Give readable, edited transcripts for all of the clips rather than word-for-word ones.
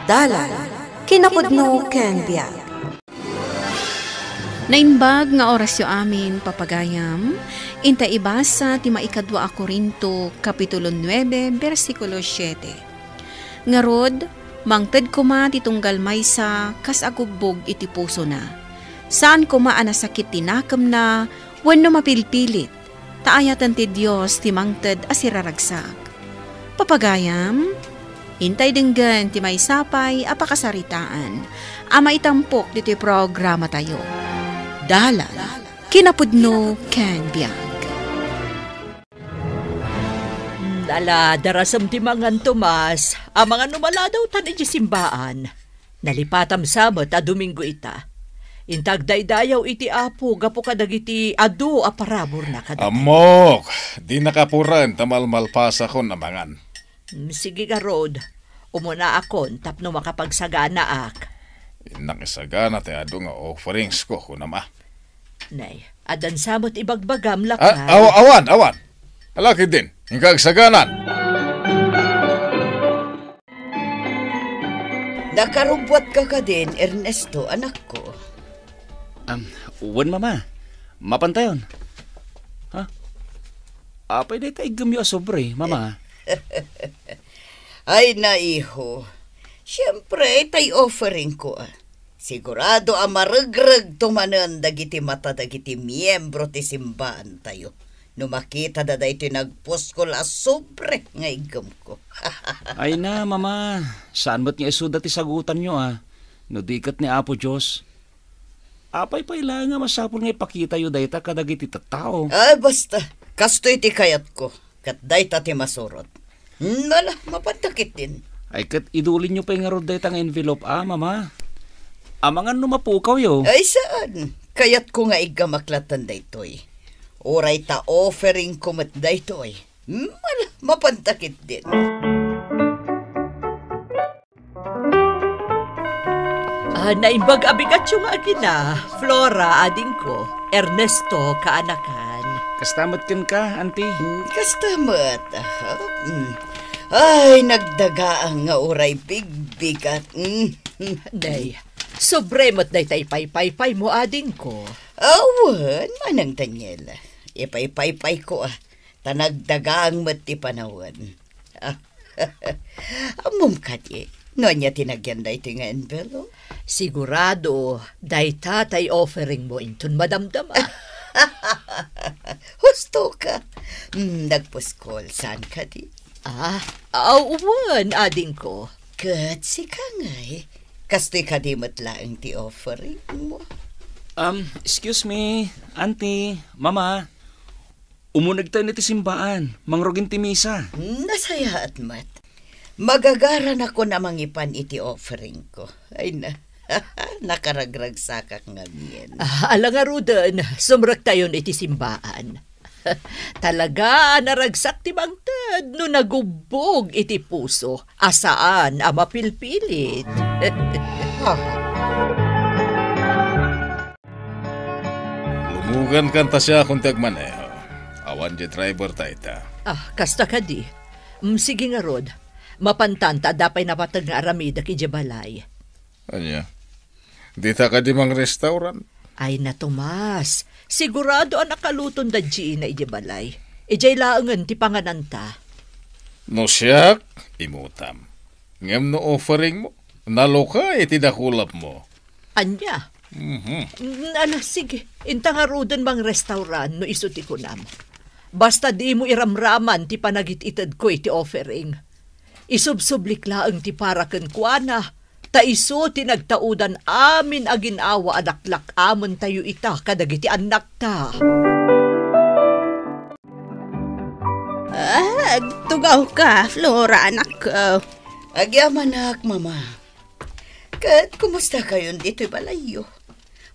Dalan, kinapudno ken biag. Naimbag nga orasyo amin, papagayam, inta ibasa ti maikadwa a Korinto, Kapitulo 9, versikulo 7. Ngarod, mangted kuma titunggal maysa, kas agubbog iti puso na. Saan kuma anasakit tinakam na, wenno mapilpilit, taayatan ti Diyos ti mangted asiraragsak. Papagayam, intay denggan ti maysapay apakasaritaan, ama itampok diti programa tayo. Dalan, kinapudno ken biag. Darasam ti mangan Tomas, ang mga numala daw tan iti simbaan. Nalipatam samot a Domingo ita. Intag daydayaw iti apo, gapo kadagiti adu a parabor na kadagiti. Amok, di nakapuran tamalmalpasa ko namangan. Sige ka, Rod. Umuna akon, tapno makapagsagana ak. Nakisagana ti adu nga offerings ko kunama. Nay, adan samot ibagbagam lakay. Awan. Alaki din, hingkagsaganan. Nakarubwat ka din, Ernesto, anak ko. Uwan mama, mapantayon. Ha? Apay day tayo gamyo sobre, mama. Ay na, iho. Siyempre, tayo offering ko. Sigurado marag-rag tumanan dagiti mata dagiti miyembro ti simbaan tayo. No makita da iti nagpuskol a sobre nga igam ko. Ay na, mama. Saan ba't nga isuda ti sagutan nyo, No dikat ni Apo Diyos. Apay paila nga masapul nga ipakita yu dayta kadagiti tattao. Ay, basta. Kastoy ti kayat ko. Kat dayta ti masurot. Wala, mapantakit din. Ay kat idulin nyo pa yung nga dayta nga envelope, mama. Amangan numapukaw yo. Ay, saan? Kayat ko nga igamaklatan daytoy. Oray ta offering ko mat daytoy. Wala, mapantakit din. Naimbag abigat yung agina. Flora, ading ko. Ernesto, kaanakan. Kastamat ken ka, auntie. Kastamat. Ay, nagdagaan nga oray bigbigat. Day, sobremot day tay pay mo ading ko. Awan, manang Daniel. Ipay-pay ko tanagdagang mati panawan. Amom kati, no niya tinagyan day ti nga envelope? Sigurado, day tatay offering mo intun madamdama. Husto ka. Nagpuskol, saan ka di? Awan, ading ko. Kat si Kangay. Kastoy ka di matlaang ti offering mo. Excuse me, auntie, mama. Umunag tayo na ti simbaan, mangrogin ti misa. Nasaya at mat. Magagaran ako na mangipan iti offering ko. Ay na, nakaragrag sakak nga miyan. Alangarudan, sumrak tayo iti simbaan. Talaga naragsak ti bangtad no nagubog iti puso. Asaan mapilpilit. Lumugan kanta siya kung tagmaneho. Awan di driver tayo. Kasta ka di. Sige nga, Rod. Mapantanta, dapay napatag nga aramida ki Jabalay. Anya? Di ta ka di mang restaurant? Ay na, Tomas. Sigurado ang nakaluton da G na Jabalay. Ijay laangan ti pangananta. No siyak, imutam. Ngam no offering mo. Naloka iti dakulap mo. Anya? Sige. Intang arudan mang restaurant no isuti ko nam. Basta di mo iramraman ti panagititad ko iti offering. Isubsublik laang ti paraken kuana. Ta iso tinagtaudan amin aginawa adaklak amon tayo ita kadagiti anak ta. Tugaw ka, Flora, anak ko. Agyamanak, mama. Kat, kumusta kayo dito'y balayo?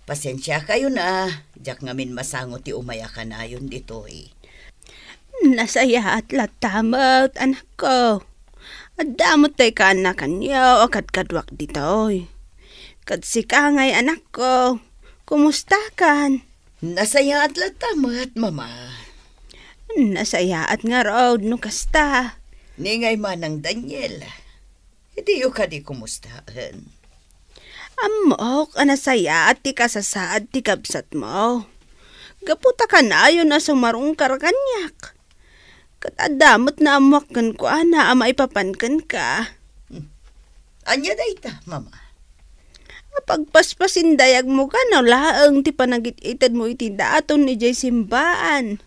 Pasensya kayo na. Diyak ngamin masangot ti umaya ka na yun dito'y. Nasaya at latamot, anak ko. Adamot tayo ka anak kanyo, o kadkadwak dito'y. Kad si Kangay, anak ko. Kumusta kan? Nasaya at latamot, mama. Nasaya at nga road no kasta. Ningay manang Daniel. Hindi yung ka di kumustahan. Amok, anasaya at ti kasasaad ti kabsat mo. Gaputa ka na yun na sumarong karakanyak. Katadamot na amwakan ko ana ama ipapankan ka. Anya da ita, mama. Pagpaspasin dayag mo ka na laang ti panagit-itad mo iti daton ni jay simbaan.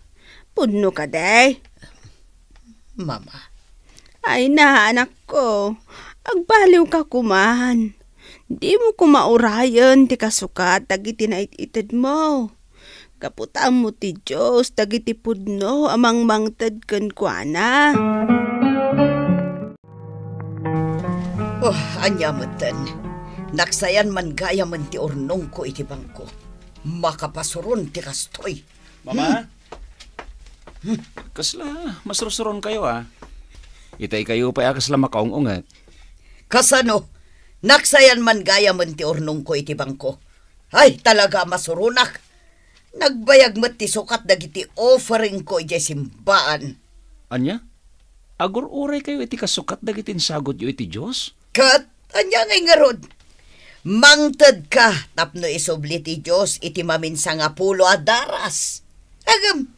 Puno ka day. Mama. Ay na anak ko, agbaliw ka kuman. Di mo kumaurayan ti kasukat dagiti na ititad mo. Kaputaan mo ti Diyos dagiti pudno amang mangtad kan kuana. Oh, anya matan. Naksayan man gaya man ti ornong ko iti bangko. Makapasuron ti kastoy. Mama? Kasla, masrusuron kayo Itay kayo pa kasla makaungungat. Kasano? Naksayan man gaya man ti ornong ko iti bangko. Ay, talaga masurunak. Nagbayag mat ti sukat dagiti offering ko iti simbaan. Anya? Agur uray kayo iti kasukat dagitin sagot yo iti Diyos? Kat, anya ngay nga rod. Mangtad ka, tapno isubli ti Diyos iti maminsa nga pulo a daras. Agam,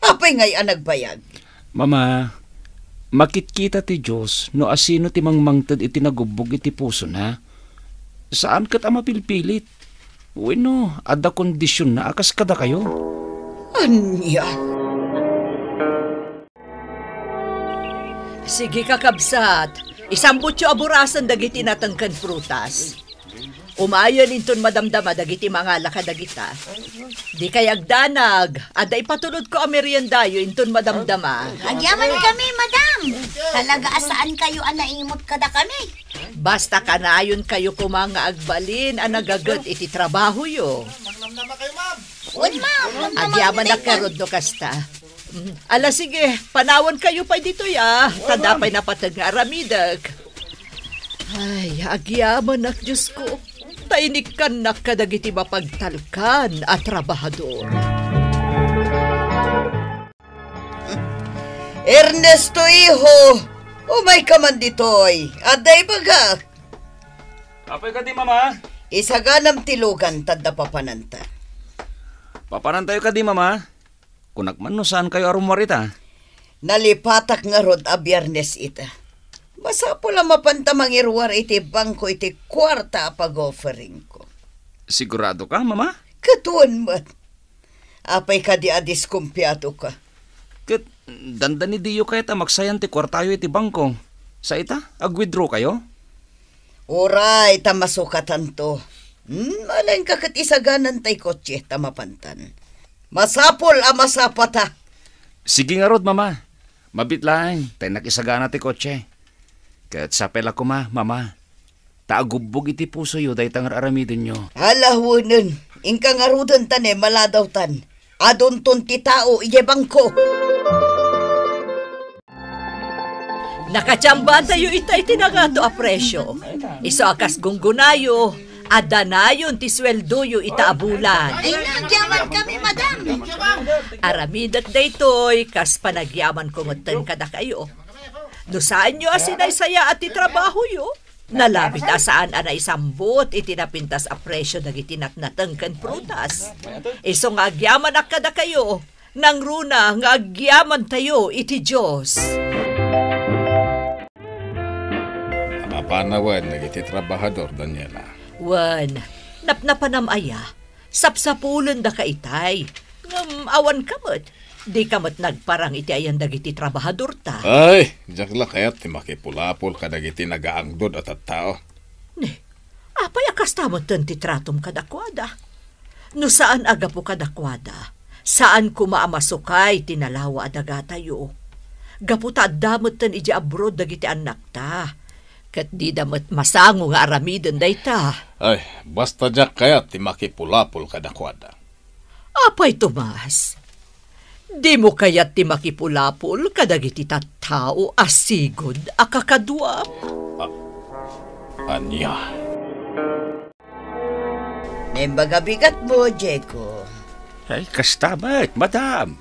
apay ngay nagbayag. Mama, makitkita ti Diyos no asino ti mangmangtad iti nagubog iti puso na. Saan kat mapilpilit? Bueno, ada kondisyon na akas kada kayo. Anya? Sige kakabsat, isambot yung aburasan dagiti natangkan prutas. Umayon inton madamdama dagiti mga lakadagita. Di kayag danag, ada ipatulod ko ameriendayo inton madamdama. Agyaman kami, madam. Talaga asaan kayo anaimot kada kami? Basta kanayon kayo kumanga agbalin ang nagagat iti trabaho yo. Uy, ma'am. Agyaman na karod no kasta. Ala sige, panawan kayo pa dito ya. Tadapay na patag nga aramidag. Ay, agyaman na Diyos ko. Tainikan na kadagiti mapagtalkan at trabahador. Ernesto, iho! Umay ka man ditoy. Aday baga. Apay ka di, Mama? Isaganam tilugan tadda papananta. Papanantayo ka di, Mama? Kunak man no saan kayo arumarita? Nalipatak nga rod a biyernes ita. Masapo lang mapantamang irwar iti bangko iti kwarta pag-offering ko. Sigurado ka, Mama? Katuan man. Apay ka di adiskumpiyado ka. Kat dandani diyo kayo ta magsayan ti kwartayo iti bangko. Sa ita, ag-withdraw kayo? Oray, tamasukatan to. Malain ka kat isaganan tay kotse tamapantan. Masapol a masapata. Sige nga rod, Mama. Mabit lang, tayo nakisagana ti kotse. Kat sapel ako Mama. Taagubog iti puso yo dahi tangar aramidin nyo. Halahunan, ingka nga rudan tan maladaw tan. Adon ton ti tao iyebang ko. Nakachamba tayo itay tinagato a presyo. Iso akas gunggunayo, adanayon ti sweldo yo itaabulan. Ay, nagyaman kami, madam. Aramidat daytoy, kas panagyaman kumutan kada kayo. No saan nyo asinay saya at itrabaho yo? Nalabit asaan anay sambot itinapintas a presyo dagiti natnatangkan prutas. Iso nga agyaman akada kayo, nang runa nga agyaman tayo iti Diyos. Mapanawan, nagiti trabahador, Daniela. Wan, napnapanamaya, sapsapulan da ka itay. Awan kamot, di kamot nagparang iti ayan dagiti trabahador ta. Ay, diyak lang kaya't makipulapol ka dagiti nagaangdod at tao. Ne, apay akas tamot ti tratom kadakwada. No saan aga po kadakwada, saan kumaamasukay tinalawa adaga tayo. Gaputa damot tan iji abroad dagiti anak ta. Kat di damat masango nga aramiden day ta. Ay, basta diyak kaya't makipulapol ka dakwada. Apay, Tomas, di mo kaya't ti makipulapol kadagiti tattao asigod akakadwa. Anya? Nembagabigat mo, Jeko. Ay, kastamat, madam.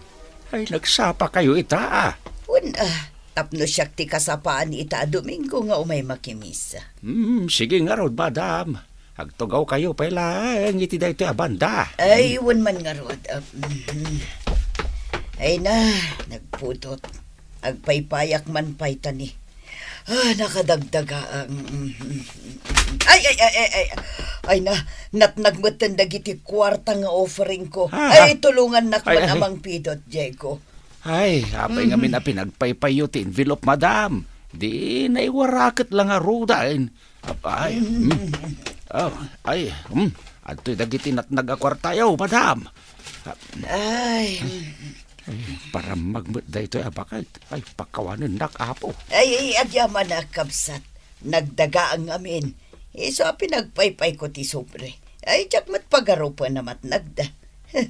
Ay, nagsapa kayo ita. Una, Tapno siyak ti kasapaan ita Domingo nga umay makimisa. Sige nga rod, madam. Agtugaw kayo pala, ngiti da ito abanda. Ay, wan man nga rod. Ay na, nagputot. Agpaypayak man pay tani. Nakadagdaga ang... Ay na, natnagmatan dagiti kwarta nga offering ko. Ay, tulungan nakman amang pidot, Diego. Ay, apay nga min pinagpaypayo ti envelope, madam. Di naiwarakit lang nga rudain. Apay, Adto'y dagiti natnagakwartayaw, madam. Ay, para magmut da ito, bakit? Ay, pakawanan nakapo. Ay, agyaman na kabsat. Nagdaga ang amin. So, pinagpaypay ko ti sobre. Ay, tsak matpagaro pa na matnagda.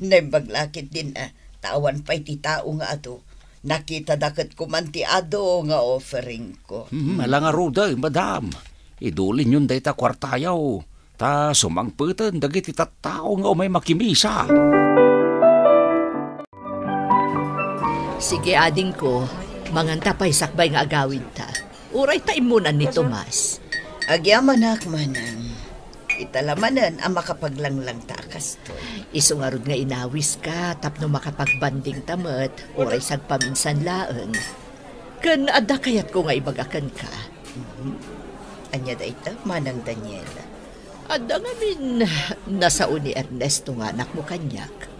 Naibaglakit din tawan pa'y ti tao nga ato. Nakita dakat ko man ti ado nga offering ko. Malanga ruda, madam. Idulin yun da ita kwartayaw. Ta sumangputan dagiti tattao nga umay makimisa. Sige, ading ko, manganta pa'y sakbay nga agawin ta. Uray ta imunan ni Tomas. Agyamanak manang. Italamanan ang makapaglanglang takas to. Isungarod nga inawis ka, tapno makapagbanding tamat, uray sagpaminsan laeng. Kan ada kayat ko nga ibagakan ka. Anya da ita, manang Daniela. Ada nga min, nasao ni Ernesto nga anak mo kanyak.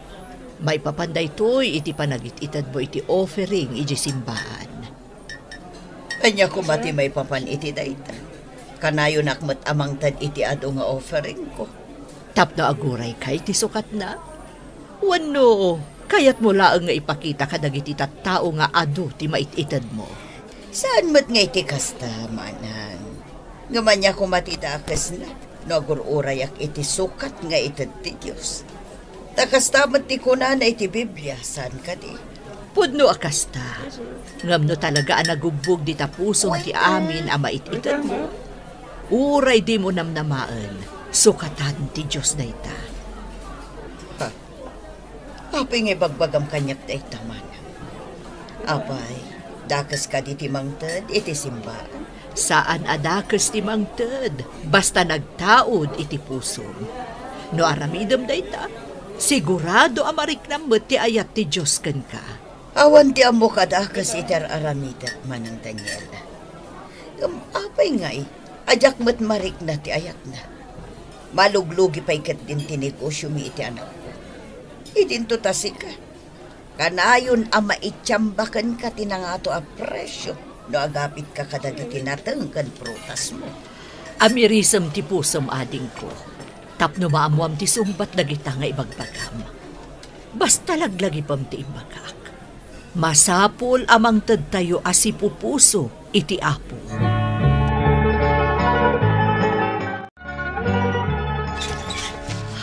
May papanday to'y iti panagit-itad mo iti offering iti simbaan. Anya kumati may papan iti da ita. Kanayo nakmat amang tad iti ado nga offering ko. Tapno aguray kay ti sukat na. Wano, kayat mo laang nga ipakita ka dagiti tattao nga ado ti mait-itad mo. Saan mo't nga iti kasta, manang? Ngamanya kumatidakas na. Nagururayak iti sukat nga itad ti Diyos. Takastamat ti kunana iti Biblia, saan ka di? Pudno akasta. Ngamno talaga ang nagubbog di tapusong ti amin ang mait-itad mo. Uray di mo namnamaan, sukatan ti Diyos na ita. Apay nga bagbagam kanyak da ita, manang. Apay, dakas ka di timangtad iti simbaan. Saan adakas ti mangted, basta nagtaod iti pusong. No aramidem da ita, sigurado amariknamot ti ayat ti Diyos ken ka. Awan ti amo kadakas iter aramida, manang Daniela. Apay nga ajak mat marik na ti ayat na. Maluglugi pa'y kat din tinegosyo mi iti anak ko. Idinto tasika. Kanayon ama itsambakan ka tinangato a presyo. No agapit ka kadagiti natengkan prutas mo. Amirisem ti pusom ading ko. Tapno maamuam ti sumbat dagita nga ibagbagam. Basta laglagi pam ti imbagak. Masapol amang tad tayo asipupuso iti apo.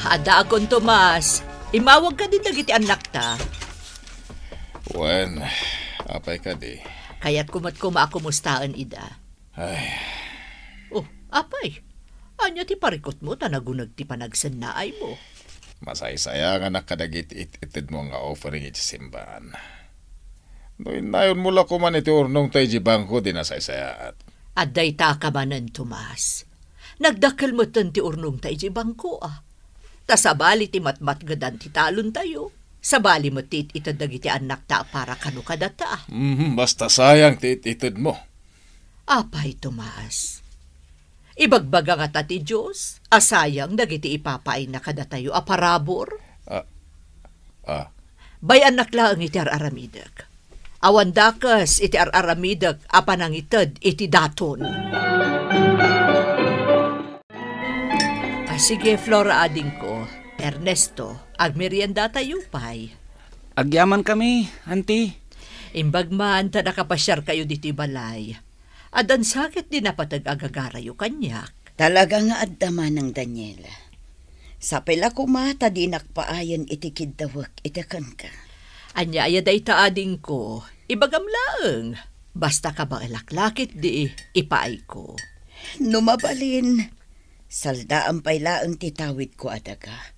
Ada akong Tomas. Imawag ka din dagiti anak ta. Wen, apay ka di. Kaya't kumat-kuma akumustaan ida. Ay, Oh, apay. Anya ti parikot mo, tanagunag ti panagsannaay mo. masay-saya nga nakadagit itid mo nga offering iti simbahan. No inayon mula ko man iti urnong tayo di bangko di nasay-sayaat. Aday ta ka manan, Tomas. Nagdakal mo ti urnong tayo di bangko Tasabali ti matmat gadan ti talon tayo. Sabali mo tit itadag iti anak ta para kanu kadata. Basta sayang ti itid mo. Apay, Tomas. Ibagbaga nga ta ti Diyos, asayang dagiti ipapain na kadatayo aparabor. Bay anak lang iti araramidag. Awan dakas iti araramidag apanangitad iti daton. Sige, Flora ading ko. Ernesto, agmerienda tayo pay. Agyaman kami, auntie. Imbagman ta nakapasyar kayo diti balay. Adan sakit din napatag agagarayo kanyak. Talaga nga addaman ng Daniela. Sa pila kumata di nakpaayan itikidawak itakan ka. Anya ayaday ta ading ko. Ibagam laeng. Basta ka ba alaklakit di ipaay ko. Numabalin. Saldaan pa'y laeng titawid ko adaga.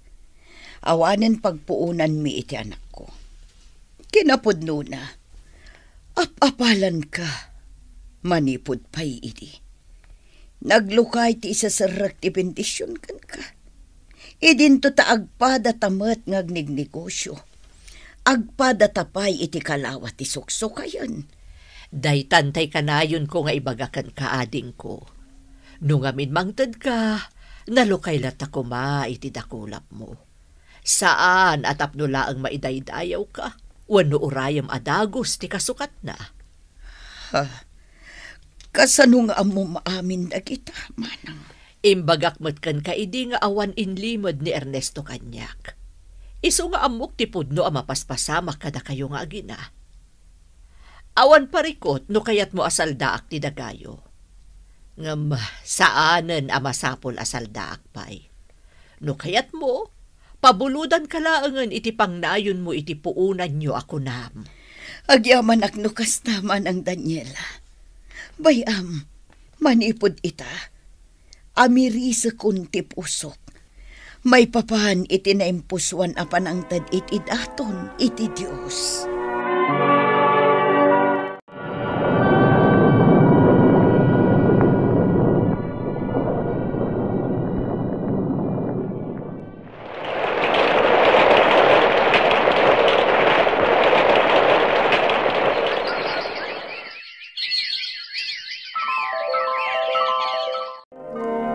Awanen pagpuunan mi iti anak ko. Kinapudno na. Apalan ka, Manipod pa'y idi. Naglukay ti isasarak ti bendisyon kan ka. Idin to ta agpada tamat ngagnignegosyo. Agpada tapay iti kalawat ti suksok kayon. Day tantay kanayon ko nga ibagakan ka ading ko. Nung amin mangtad ka, nalukay lata ko ma iti dakulap mo. Saan at apnula ang maidaydayaw ka? Wano urayam adagos ti kasukat na. Kasano nga amo maamin na kita, manang? Imbagakmat kan ka idi nga awan inlimod ni Ernesto Kanyak. Isu nga amok ti pudno ang mapaspasamak kada kayo nga agina. Awan parikot no kayat mo asaldaak ti dagayo. Ngam saanen ang masapol asaldaak pa'y. No kayat mo, pabuludan kalaangan iti pangnayon mo iti puunan nyo ako nam. Agyaman aknukas naman ang Daniela. Bayam, manipod ita. Amirisa kun ti pusok. May papan iti naimpuswan apan ang tad iti daton iti Diyos.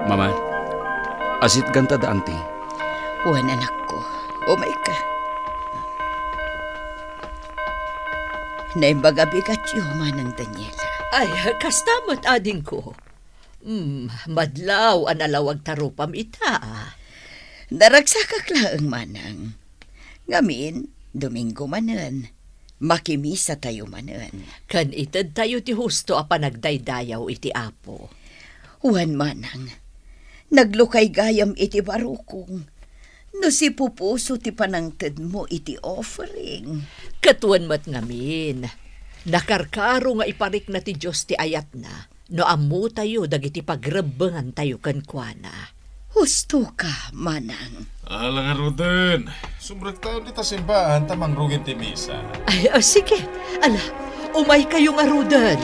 Mama, asit ganta da anti. Wan anak ko, umay ka. Naimbagabigat yuman ng Daniela. Ay, kastamot ading ko. Madlaw ang alawag tarupam ita. Daragsakak laang manang. Ngamin, Domingo manan. Makimisa tayo manan. Kan itad tayo ti husto a panagdaydayaw iti apo. Wan manang. Naglukay gayam iti barukong. No si pupuso ti panangted mo iti offering. Katuan mat ngamin. Nakarkaro nga iparik na ti Diyos ti ayat na. No amu tayo dagiti pagrebengan tayo kankwana. Husto ka, manang. Alang Ruden, sumrag taon dita simbahan tamang rugin ti misa. Ay, sige. Ala, umay kayo nga Ruden.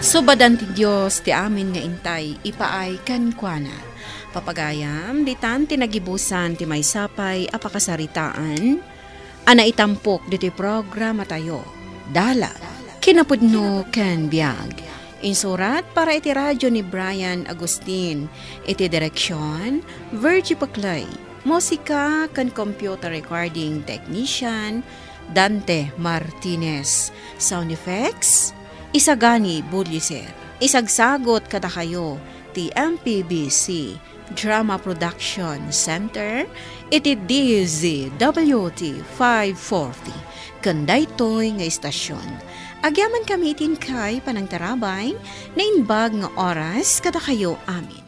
Subadan ti Diyos ti amin nga intay, ipaay kankwana. Papagayam, ditan tinagibusan ti may sapay apakasaritaan, ana itampok diti programa tayo. Dala, kinapudno ken biag. Insurat para iti radyo ni Brian Agustin, iti direksyon, Virgie Paclay, musika ken computer recording technician, Dante Martinez, sound effects, Isagani Buliser. Isagsagot kada kayo ti MPBC Drama Production Center iti DZWT 540 kandaytoy nga istasyon. Agyaman kami itin kay panangtarabay na inbag nga oras kada kayo amin.